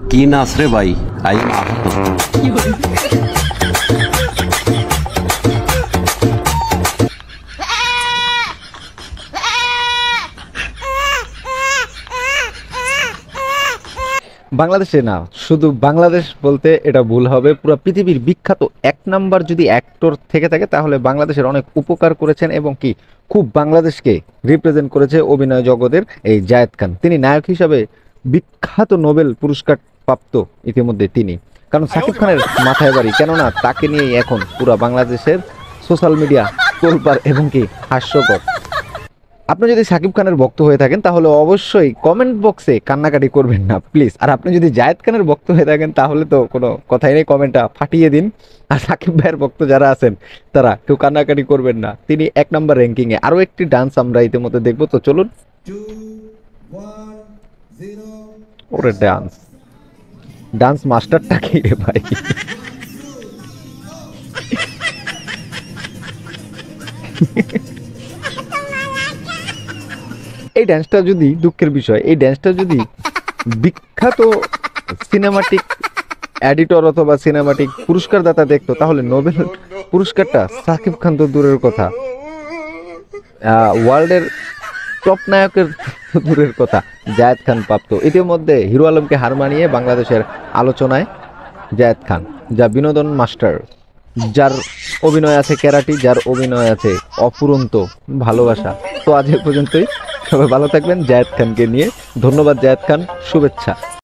কি নাচ রে ভাই, আই এম আহত। বাংলাদেশে না, শুধু বাংলাদেশ বলতে এটা ভুল হবে, পুরো পৃথিবীর বিখ্যাত এক নাম্বার যদি অ্যাক্টর থেকে থাকে তাহলে বাংলাদেশের অনেক উপকার করেছেন এবং কি খুব বাংলাদেশকে রিপ্রেজেন্ট করেছে অভিনয় জগতের এই জায়েদ খান। তিনি নায়ক হিসাবে বিখ্যাত নোবেল পুরস্কার প্রাপ্ত ইতিমধ্যে তিনি, কারণ সাকিব খানের মাথায় বাড়ি, কেননা তাকে নিয়েই এখন পুরো বাংলাদেশের সোশ্যাল মিডিয়া তোলপাড় এবং কি হাস্যকর। আপনি যদি সাকিব খানের ভক্ত হয়ে থাকেন তাহলে অবশ্যই কমেন্ট বক্সে কান্নাকাটি করবেন না প্লিজ। আর আপনি যদি জায়েদ খানের ভক্ত হয়ে থাকেন তাহলে তো কোনো কথাই নেই, কমেন্টটা ফাটিয়ে দিন। আর সাকিব ভাইয়ের ভক্ত যারা আছেন তারা কেউ কান্নাকাটি করবেন না, তিনি এক নাম্বার র্যাঙ্কিংয়ে। আরও একটি ডান্স আমরা ইতিমধ্যে দেখবো, তো চলুন। ওরে ডান্স, ডান্স মাস্টারটা কি রে ভাই? এই ড্যান্সটা যদি, দুঃখের বিষয়, এই ড্যান্সটা যদি বিখ্যাত সিনেমাটিক এডিটর অথবা সিনেমাটিক পুরস্কার দাতা দেখতো তাহলে নোবেল পুরস্কারটা সাকিব খান তো দূরের কথা, ওয়ার্ল্ডের টপ নায়কের দূরের কথা, জায়েদ খান প্রাপ্ত। ইতিমধ্যে হিরো আলমকে হার মানিয়ে বাংলাদেশের আলোচনায় জায়েদ খান, যা বিনোদন মাস্টার, যার অভিনয় আছে ক্যারাটি, যার অভিনয় আছে অফুরন্ত ভালোবাসা। তো আজ এ পর্যন্তই, সবাই ভালো থাকবেন জায়েদ খানকে নিয়ে। ধন্যবাদ জায়েদ খান, শুভেচ্ছা।